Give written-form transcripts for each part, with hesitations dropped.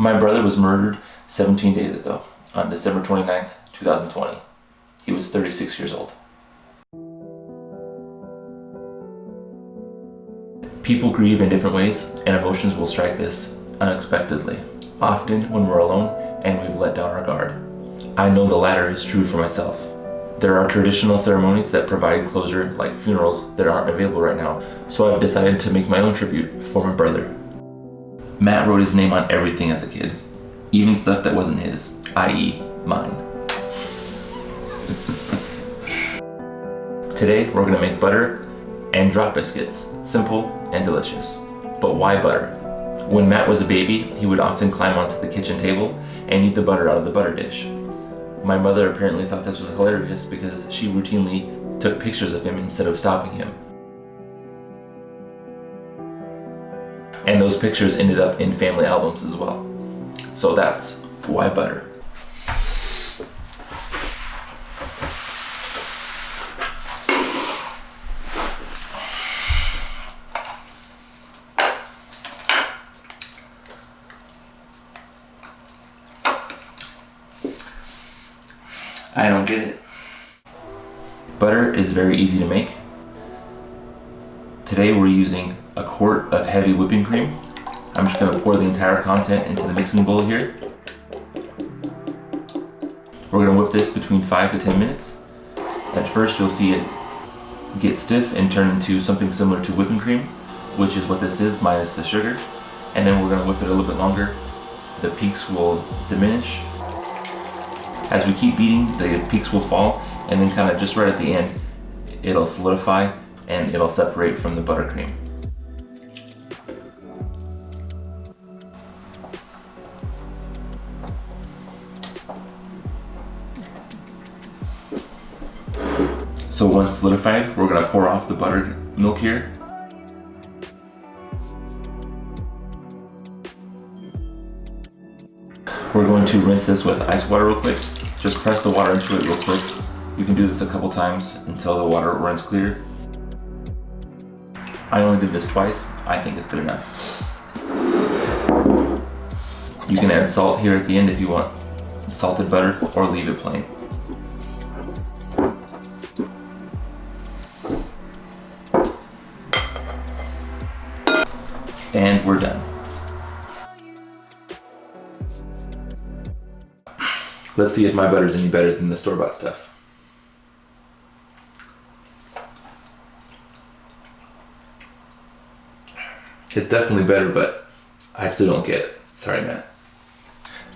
My brother was murdered 17 days ago on December 29th, 2020. He was 36 years old. People grieve in different ways, and emotions will strike us unexpectedly, often when we're alone and we've let down our guard. I know the latter is true for myself. There are traditional ceremonies that provide closure, like funerals, that aren't available right now, so I've decided to make my own tribute for my brother. Matt wrote his name on everything as a kid, even stuff that wasn't his, i.e. mine. Today, we're gonna make butter and drop biscuits, simple and delicious. But why butter? When Matt was a baby, he would often climb onto the kitchen table and eat the butter out of the butter dish. My mother apparently thought this was hilarious because she routinely took pictures of him instead of stopping him. And those pictures ended up in family albums as well. So that's why butter. I don't get it. Butter is very easy to make. Today we're using a quart of heavy whipping cream. I'm just gonna pour the entire content into the mixing bowl here. We're gonna whip this between 5 to 10 minutes. At first you'll see it get stiff and turn into something similar to whipping cream, which is what this is minus the sugar. And then we're gonna whip it a little bit longer. The peaks will diminish. As we keep beating, the peaks will fall, and then kind of just right at the end, it'll solidify and it'll separate from the buttercream. So once solidified, we're gonna pour off the buttered milk here. We're going to rinse this with ice water real quick. Just press the water into it real quick. You can do this a couple times until the water runs clear. I only did this twice. I think it's good enough. You can add salt here at the end if you want salted butter, or leave it plain. And we're done. Let's see if my butter's any better than the store-bought stuff. It's definitely better, but I still don't get it. Sorry, Matt.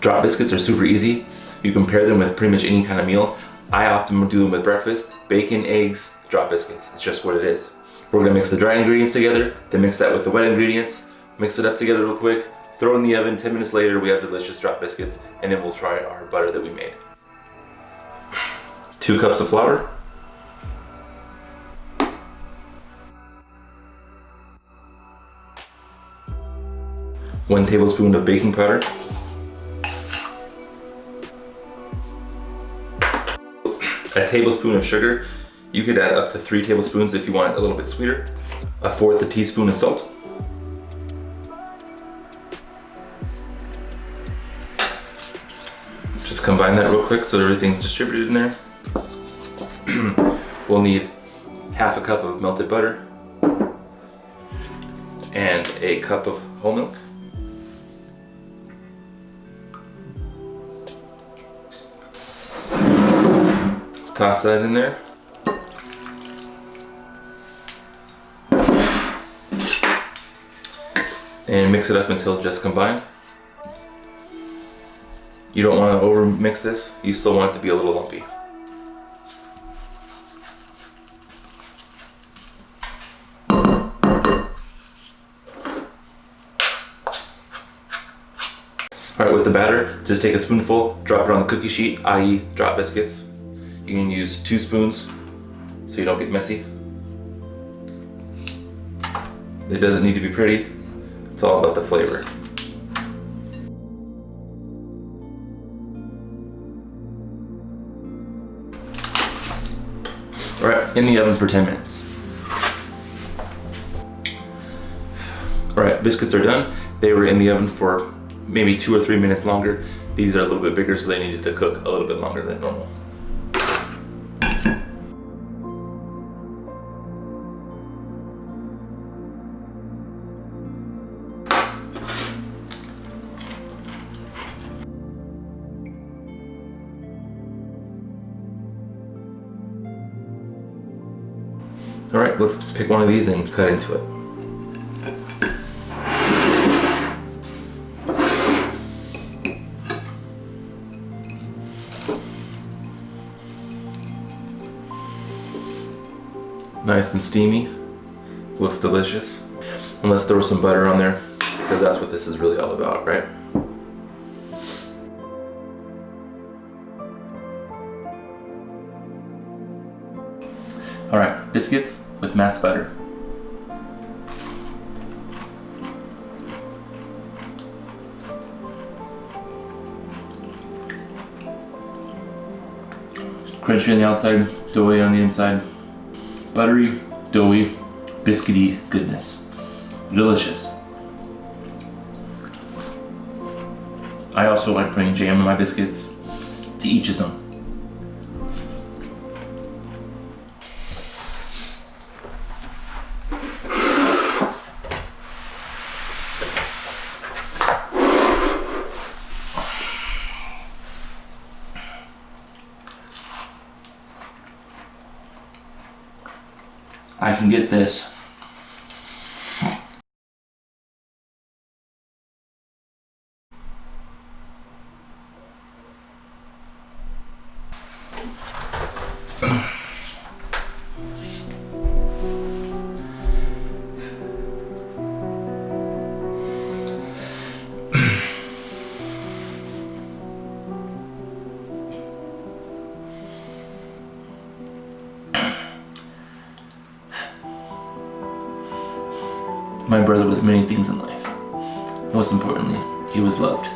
Drop biscuits are super easy. You can pair them with pretty much any kind of meal. I often do them with breakfast. Bacon, eggs, drop biscuits. It's just what it is. We're gonna mix the dry ingredients together, then mix that with the wet ingredients, mix it up together real quick, throw it in the oven. 10 minutes later, we have delicious drop biscuits, and then we'll try our butter that we made. 2 cups of flour. 1 tablespoon of baking powder. 1 tablespoon of sugar. You could add up to 3 tablespoons if you want it a little bit sweeter. 1/4 teaspoon of salt. Just combine that real quick so everything's distributed in there. We'll need 1/2 cup of melted butter and 1 cup of whole milk. Toss that in there. And mix it up until just combined. You don't want to over mix this, you still want it to be a little lumpy. Alright, with the batter, just take a spoonful, drop it on the cookie sheet, i.e. drop biscuits. You can use 2 spoons so you don't get messy. It doesn't need to be pretty, it's all about the flavor. Alright, in the oven for 10 minutes. Alright, biscuits are done. They were in the oven for maybe 2 or 3 minutes longer. These are a little bit bigger, so they needed to cook a little bit longer than normal. All right, let's pick one of these and cut into it. Nice and steamy, looks delicious. And let's throw some butter on there, because that's what this is really all about, right? All right, biscuits with mass butter. Crunchy on the outside, doughy on the inside. Buttery, doughy, biscuity goodness. Delicious. I also like putting jam in my biscuits. To each his own. I can get this. My brother was many things in life. Most importantly, he was loved.